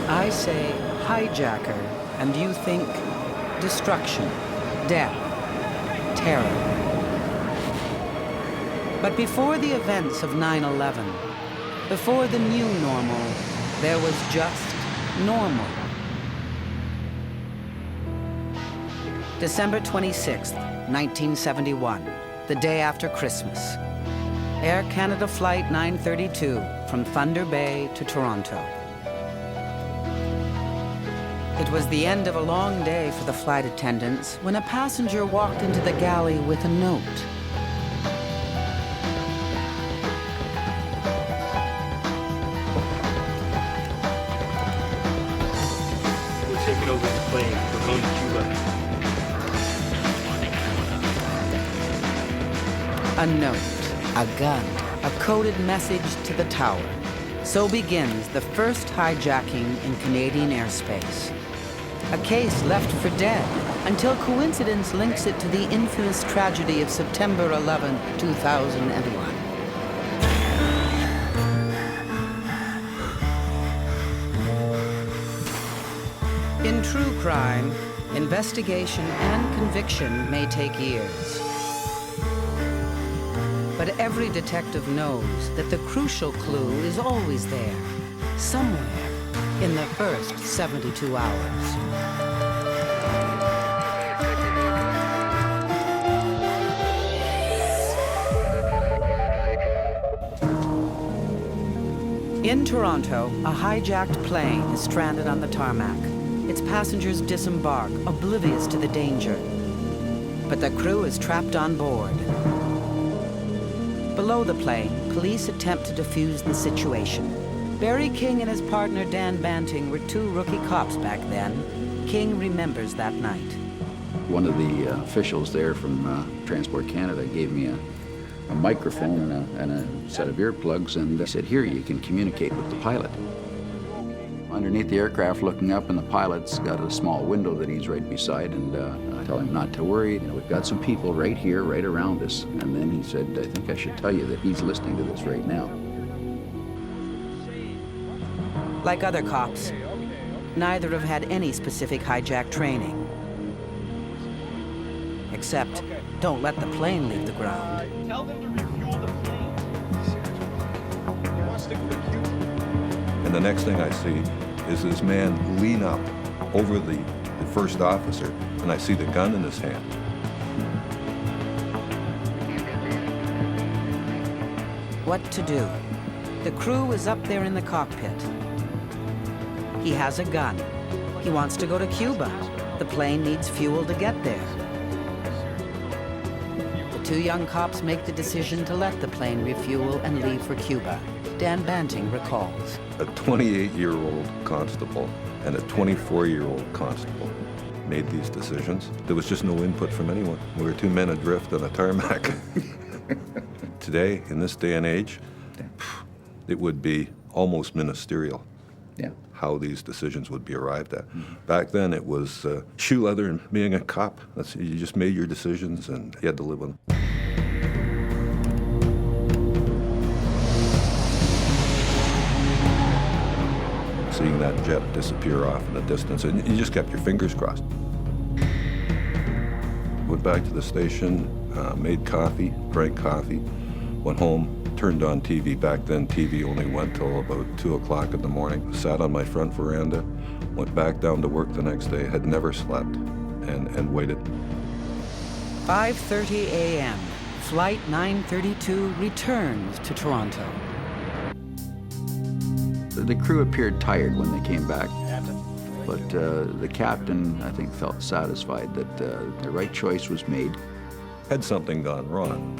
I say hijacker, and you think destruction, death, terror. But before the events of 9/11, before the new normal, there was just normal. December 26th, 1971, the day after Christmas. Air Canada Flight 932 from Thunder Bay to Toronto. It was the end of a long day for the flight attendants when a passenger walked into the galley with a note. We're taking over the plane. We're going to Cuba. A note, a gun, a coded message to the tower. So begins the first hijacking in Canadian airspace. A case left for dead until coincidence links it to the infamous tragedy of September 11, 2001. In true crime, investigation and conviction may take years. But every detective knows that the crucial clue is always there, somewhere in the first 72 hours. In Toronto, a hijacked plane is stranded on the tarmac. Its passengers disembark, oblivious to the danger. But the crew is trapped on board. Below the plane, police attempt to defuse the situation. Barry King and his partner Dan Banting were two rookie cops back then. King remembers that night. One of the officials there from Transport Canada gave me a microphone and a set of earplugs, and he said, "Here, you can communicate with the pilot." Underneath the aircraft, looking up, and the pilot's got a small window that he's right beside, and I tell him not to worry. You know, we've got some people right here, right around us. And then he said, "I think I should tell you that he's listening to this right now." Like other cops, neither have had any specific hijack training. Except, don't let the plane leave the ground. Tell them to refuel the plane. You want to stick with the queue? And the next thing I see is this man lean up over the first officer, and I see the gun in his hand. What to do? The crew is up there in the cockpit. He has a gun. He wants to go to Cuba. The plane needs fuel to get there. The two young cops make the decision to let the plane refuel and leave for Cuba. Dan Banting recalls. A 28-year-old constable and a 24-year-old constable made these decisions. There was just no input from anyone. We were two men adrift on a tarmac. Today, in this day and age, it would be almost ministerial. Yeah. How these decisions would be arrived at. Back then, it was shoe leather and being a cop. You just made your decisions and you had to live with them. Seeing that jet disappear off in the distance, and you just kept your fingers crossed. Went back to the station, made coffee, drank coffee, went home, turned on TV. Back then, TV only went till about 2 o'clock in the morning. Sat on my front veranda, went back down to work the next day, had never slept, and waited. 5:30 a.m. Flight 932 returns to Toronto. The crew appeared tired when they came back, but the captain, I think, felt satisfied that the right choice was made. Had something gone wrong,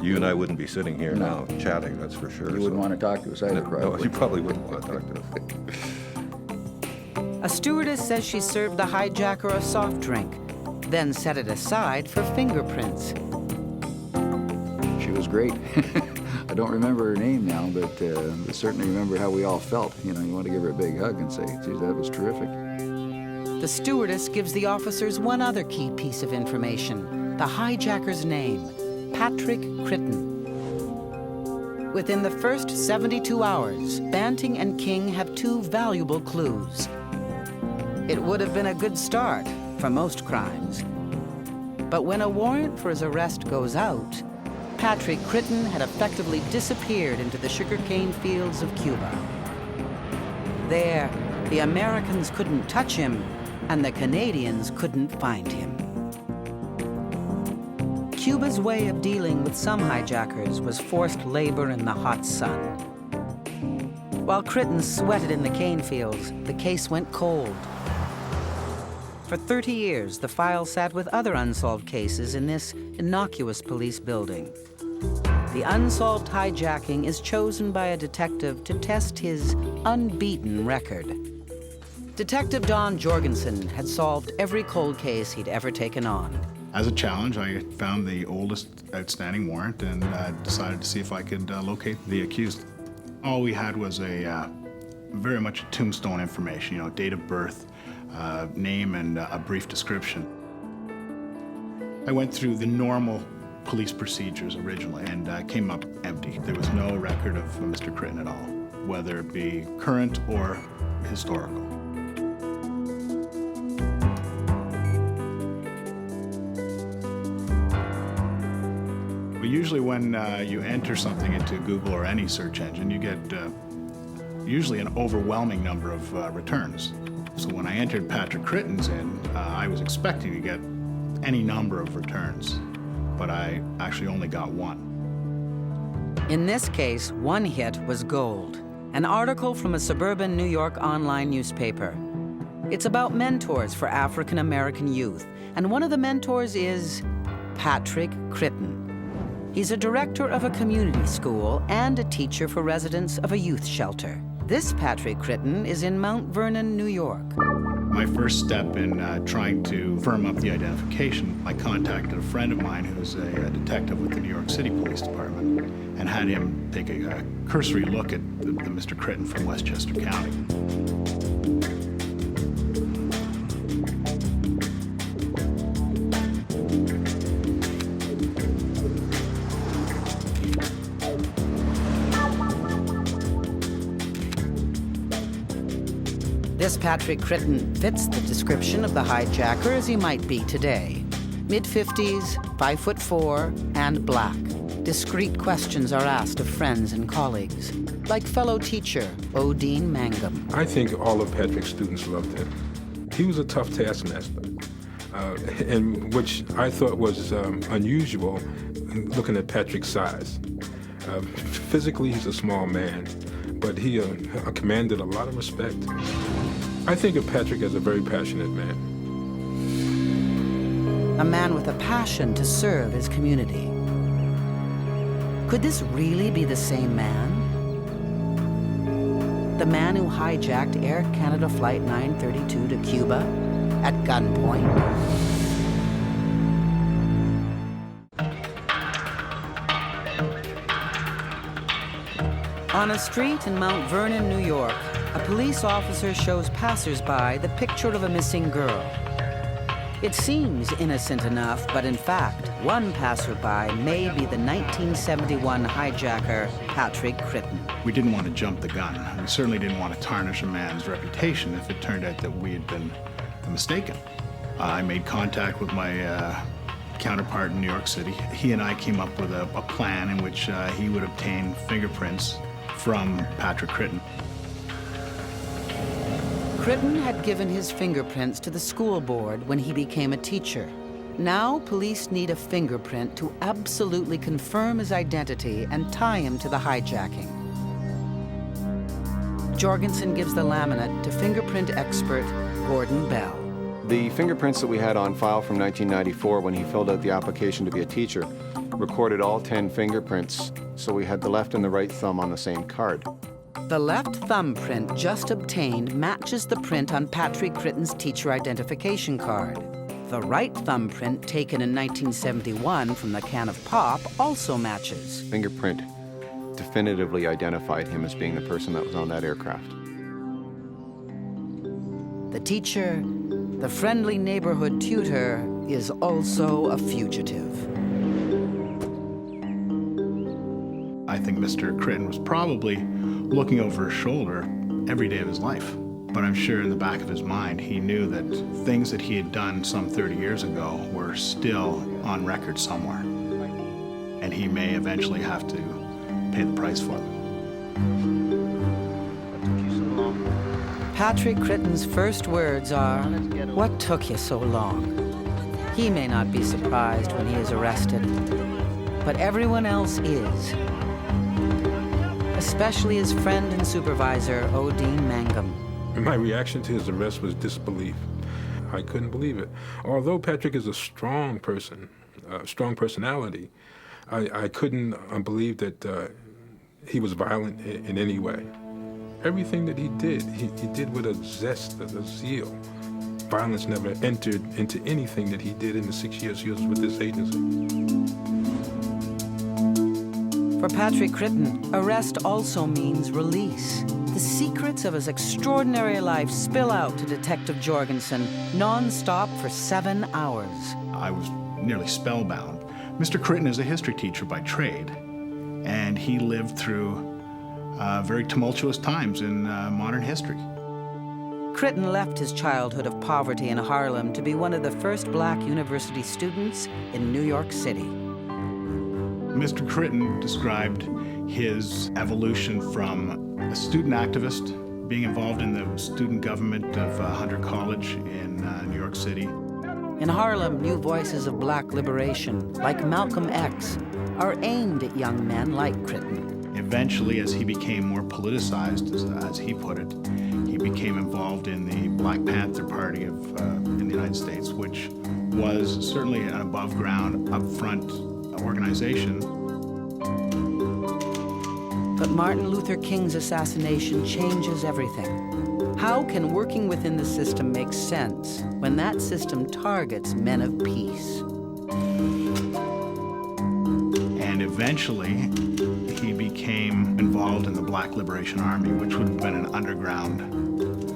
you and I wouldn't be sitting here now chatting, that's for sure. You wouldn't want to talk to us either, No, probably. you probably wouldn't want to talk to us. A stewardess says she served the hijacker a soft drink, then set it aside for fingerprints. She was great. I don't remember her name now, but I certainly remember how we all felt. You know, you want to give her a big hug and say, "Geez, that was terrific." The stewardess gives the officers one other key piece of information, the hijacker's name, Patrick Critton. Within the first 72 hours, Banting and King have two valuable clues. It would have been a good start for most crimes. But when a warrant for his arrest goes out, Patrick Critton had effectively disappeared into the sugarcane fields of Cuba. There, the Americans couldn't touch him, and the Canadians couldn't find him. Cuba's way of dealing with some hijackers was forced labor in the hot sun. While Critton sweated in the cane fields, the case went cold. For 30 years, the file sat with other unsolved cases in this innocuous police building. The unsolved hijacking is chosen by a detective to test his unbeaten record. Detective Don Jorgensen had solved every cold case he'd ever taken on. As a challenge, I found the oldest outstanding warrant and decided to see if I could locate the accused. All we had was very much tombstone information, date of birth, name, and a brief description. I went through the normal police procedures originally and came up empty. There was no record of Mr. Critton at all, whether it be current or historical. Usually when you enter something into Google or any search engine, you get usually an overwhelming number of returns. So when I entered Patrick Critton's in, I was expecting to get any number of returns, but I actually only got one. In this case, one hit was gold, an article from a suburban New York online newspaper. It's about mentors for African-American youth, and one of the mentors is Patrick Critton. He's a director of a community school and a teacher for residents of a youth shelter. This Patrick Critton is in Mount Vernon, New York. My first step in trying to firm up the identification, I contacted a friend of mine who's a detective with the New York City Police Department and had him take a cursory look at the Mr. Critton from Westchester County. This Patrick Critton fits the description of the hijacker as he might be today. Mid-50s, 5'4", and black. Discreet questions are asked of friends and colleagues, like fellow teacher Odine Mangum. I think all of Patrick's students loved him. He was a tough taskmaster, and which I thought was unusual looking at Patrick's size. Physically, he's a small man, but he commanded a lot of respect. I think of Patrick as a very passionate man. A man with a passion to serve his community. Could this really be the same man? The man who hijacked Air Canada Flight 932 to Cuba at gunpoint? On a street in Mount Vernon, New York, a police officer shows passers-by the picture of a missing girl. It seems innocent enough, but in fact, one passerby may be the 1971 hijacker, Patrick Critton. We didn't want to jump the gun. We certainly didn't want to tarnish a man's reputation if it turned out that we had been mistaken. I made contact with my counterpart in New York City. He and I came up with a plan in which he would obtain fingerprints from Patrick Critton. Critton had given his fingerprints to the school board when he became a teacher. Now, police need a fingerprint to absolutely confirm his identity and tie him to the hijacking. Jorgensen gives the laminate to fingerprint expert Gordon Bell. The fingerprints that we had on file from 1994 when he filled out the application to be a teacher recorded all 10 fingerprints, so we had the left and the right thumb on the same card. The left thumbprint just obtained matches the print on Patrick Critton's teacher identification card. The right thumbprint taken in 1971 from the can of pop also matches. Fingerprint definitively identified him as being the person that was on that aircraft. The teacher, the friendly neighborhood tutor, is also a fugitive. I think Mr. Critton was probably looking over his shoulder every day of his life. But I'm sure in the back of his mind, he knew that things that he had done some 30 years ago were still on record somewhere. And he may eventually have to pay the price for them. Patrick Critton's first words are, "What took you so long?" He may not be surprised when he is arrested, but everyone else is. Especially his friend and supervisor, Odin Mangum. My reaction to his arrest was disbelief. I couldn't believe it. Although Patrick is a strong person, strong personality, I couldn't believe that he was violent in any way. Everything that he did with a zest, a zeal. Violence never entered into anything that he did in the 6 years he was with this agency. For Patrick Critton, arrest also means release. The secrets of his extraordinary life spill out to Detective Jorgensen, non-stop for 7 hours. I was nearly spellbound. Mr. Critton is a history teacher by trade, and he lived through very tumultuous times in modern history. Critton left his childhood of poverty in Harlem to be one of the first black university students in New York City. Mr. Critton described his evolution from a student activist, being involved in the student government of Hunter College in New York City. In Harlem, new voices of black liberation, like Malcolm X, are aimed at young men like Critton. Eventually, as he became more politicized, as he put it, he became involved in the Black Panther Party in the United States, which was certainly an above-ground, upfront organization. But Martin Luther King's assassination changes everything. How can working within the system make sense when that system targets men of peace? And eventually, he became involved in the Black Liberation Army, which would have been an underground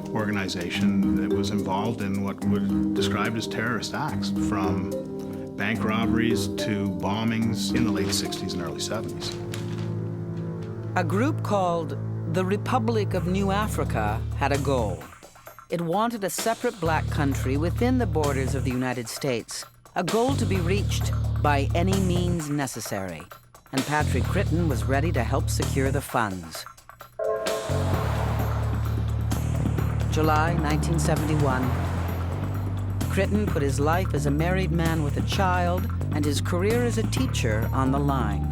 organization that was involved in what were described as terrorist acts, from bank robberies to bombings in the late 60s and early 70s. A group called the Republic of New Africa had a goal. It wanted a separate black country within the borders of the United States, a goal to be reached by any means necessary. And Patrick Critton was ready to help secure the funds. July 1971. Critton put his life as a married man with a child and his career as a teacher on the line.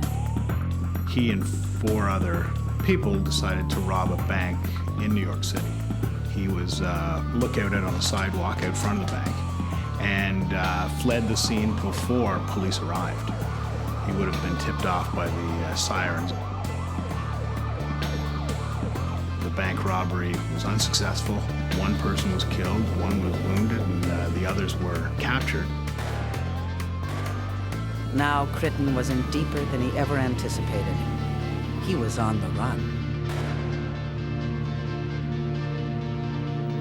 He and 4 other people decided to rob a bank in New York City. He was lookouted on the sidewalk out front of the bank and fled the scene before police arrived. He would have been tipped off by the sirens. The bank robbery was unsuccessful. 1 person was killed, 1 was wounded, and the others were captured. Now Critton was in deeper than he ever anticipated. He was on the run.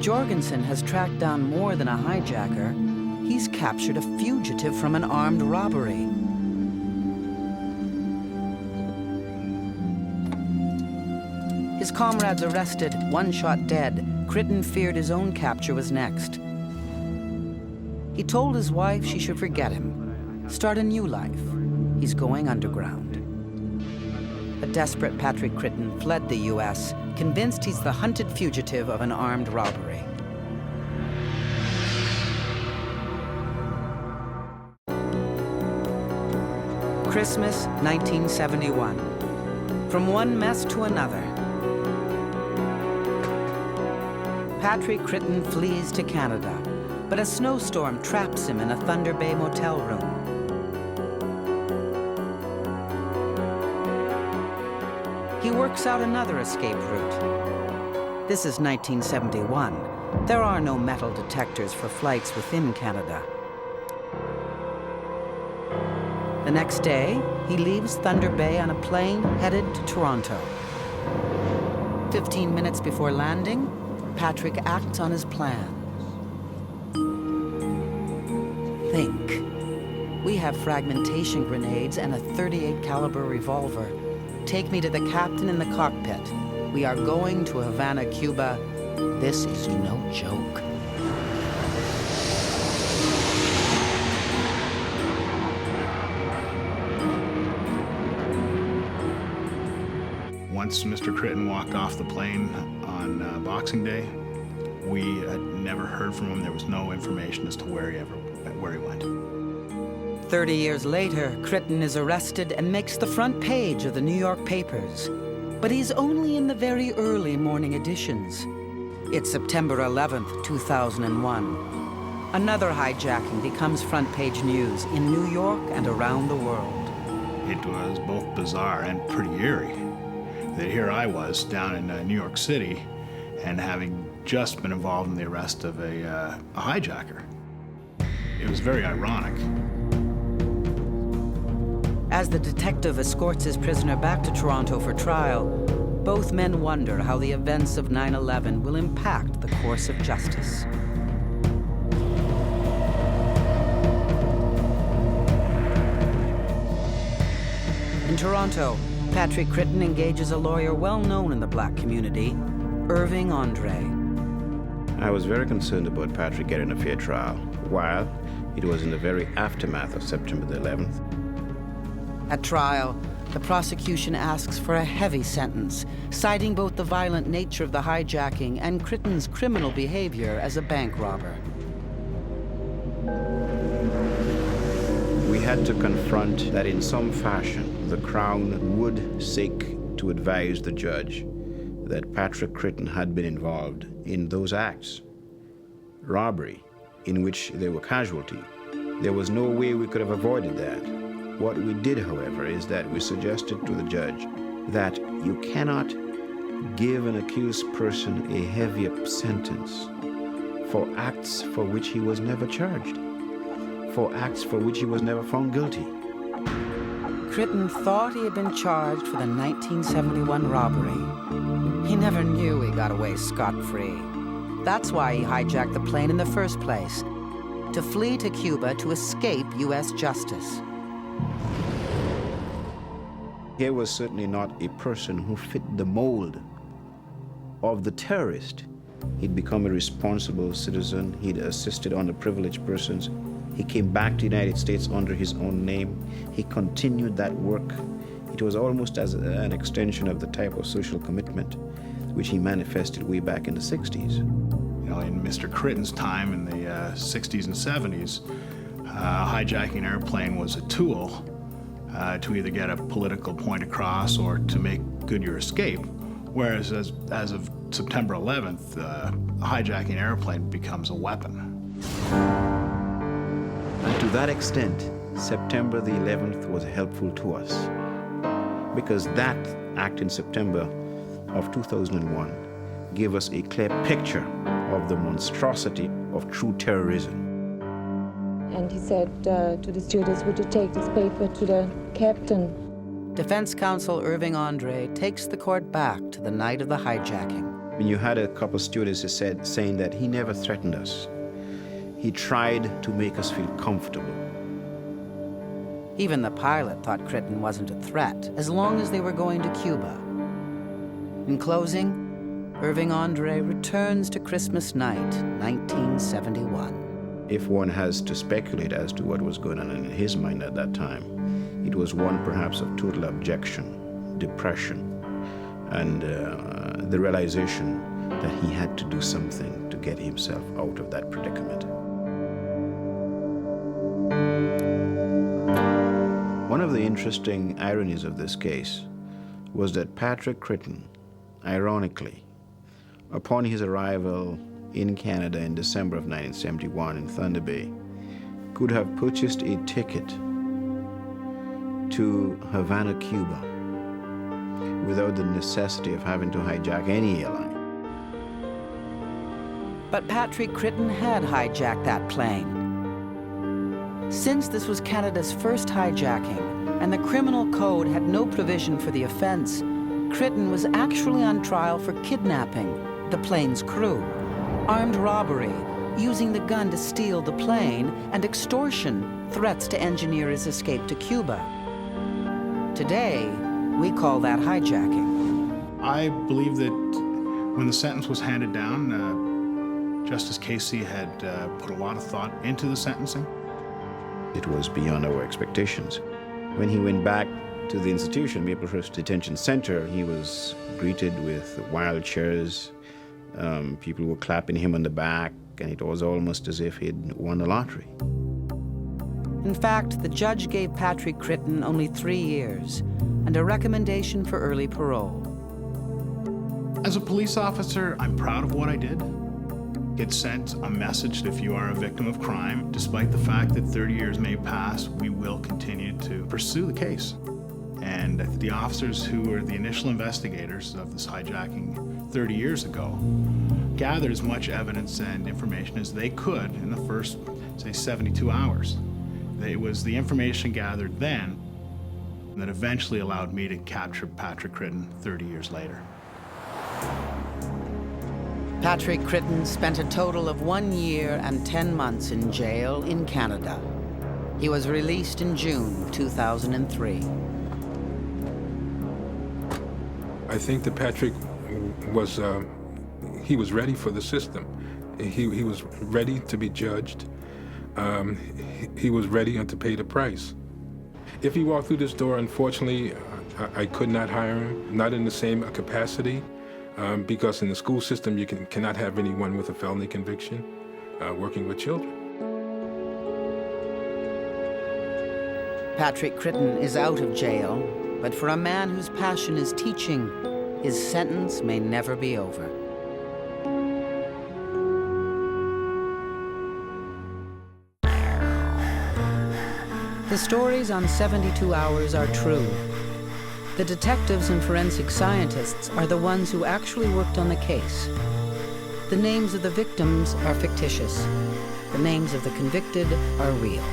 Jorgensen has tracked down more than a hijacker. He's captured a fugitive from an armed robbery. His comrades arrested, 1 shot dead. Critton feared his own capture was next. He told his wife she should forget him, start a new life. He's going underground. A desperate Patrick Critton fled the U.S., convinced he's the hunted fugitive of an armed robbery. Christmas 1971. From one mess to another. Patrick Critton flees to Canada, but a snowstorm traps him in a Thunder Bay motel room. He works out another escape route. This is 1971. There are no metal detectors for flights within Canada. The next day, he leaves Thunder Bay on a plane headed to Toronto. 15 minutes before landing, Patrick acts on his plan. Think. We have fragmentation grenades and a .38 caliber revolver. take me to the captain in the cockpit. We are going to Havana, Cuba. This is no joke. Once Mr. Critton walked off the plane on Boxing Day, we had never heard from him. There was no information as to where he went. 30 years later, Critton is arrested and makes the front page of the New York papers. But he's only in the very early morning editions. It's September 11th, 2001. Another hijacking becomes front page news in New York and around the world. It was both bizarre and pretty eerie that here I was down in New York City and having just been involved in the arrest of a hijacker. It was very ironic. As the detective escorts his prisoner back to Toronto for trial, both men wonder how the events of 9/11 will impact the course of justice. In Toronto, Patrick Critton engages a lawyer well known in the black community, Irving Andre. I was very concerned about Patrick getting a fair trial, while it was in the very aftermath of September the 11th. At trial, the prosecution asks for a heavy sentence, citing both the violent nature of the hijacking and Critton's criminal behavior as a bank robber. We had to confront that in some fashion, the Crown would seek to advise the judge that Patrick Critton had been involved in those acts. Robbery, in which there were casualties. There was no way we could have avoided that. What we did, however, is that we suggested to the judge that you cannot give an accused person a heavier sentence for acts for which he was never charged, for acts for which he was never found guilty. Critton thought he had been charged for the 1971 robbery. He never knew he got away scot-free. That's why he hijacked the plane in the first place, to flee to Cuba to escape U.S. justice. Here was certainly not a person who fit the mold of the terrorist. He'd become a responsible citizen. He'd assisted underprivileged persons. He came back to the United States under his own name. He continued that work. It was almost as an extension of the type of social commitment which he manifested way back in the 60s. You know, in Mr. Critton's time in the 60s and 70s, hijacking an airplane was a tool to either get a political point across or to make good your escape. Whereas as of September 11th, hijacking an airplane becomes a weapon. And to that extent, September the 11th was helpful to us, because that act in September of 2001 gave us a clear picture of the monstrosity of true terrorism. And he said to the stewardess, "Would you take this paper to the captain?" Defense counsel Irving Andre takes the court back to the night of the hijacking. When you had a couple stewardesses saying that he never threatened us. He tried to make us feel comfortable. Even the pilot thought Critton wasn't a threat, as long as they were going to Cuba. In closing, Irving Andre returns to Christmas night, 1971. If one has to speculate as to what was going on in his mind at that time, it was one perhaps of total abjection, depression, and the realization that he had to do something to get himself out of that predicament. One of the interesting ironies of this case was that Patrick Critton, ironically, upon his arrival in Canada in December of 1971 in Thunder Bay, could have purchased a ticket to Havana, Cuba, without the necessity of having to hijack any airline. But Patrick Critton had hijacked that plane. Since this was Canada's first hijacking, and the criminal code had no provision for the offense, Critton was actually on trial for kidnapping the plane's crew, armed robbery, using the gun to steal the plane, and extortion, threats to engineer his escape to Cuba. Today, We call that hijacking. I believe that when the sentence was handed down, Justice Casey had put a lot of thought into the sentencing. It was beyond our expectations. When he went back to the institution, Maplehurst Detention Center, he was greeted with wild cheers. People were clapping him on the back, and it was almost as if he'd won the lottery. In fact, the judge gave Patrick Critton only 3 years and a recommendation for early parole. As a police officer, I'm proud of what I did. It sent a message that if you are a victim of crime, despite the fact that 30 years may pass, we will continue to pursue the case. And the officers who were the initial investigators of this hijacking 30 years ago gathered as much evidence and information as they could in the first, say, 72 hours. It was the information gathered then that eventually allowed me to capture Patrick Critton 30 years later. Patrick Critton spent a total of 1 year and 10 months in jail in Canada. He was released in June 2003. I think that Patrick was, he was ready for the system. He was ready to be judged. He was ready to pay the price. If he walked through this door, unfortunately, I could not hire him, not in the same capacity, because in the school system you cannot have anyone with a felony conviction working with children. Patrick Critton is out of jail, but for a man whose passion is teaching, his sentence may never be over. The stories on 72 Hours are true. The detectives and forensic scientists are the ones who actually worked on the case. The names of the victims are fictitious. The names of the convicted are real.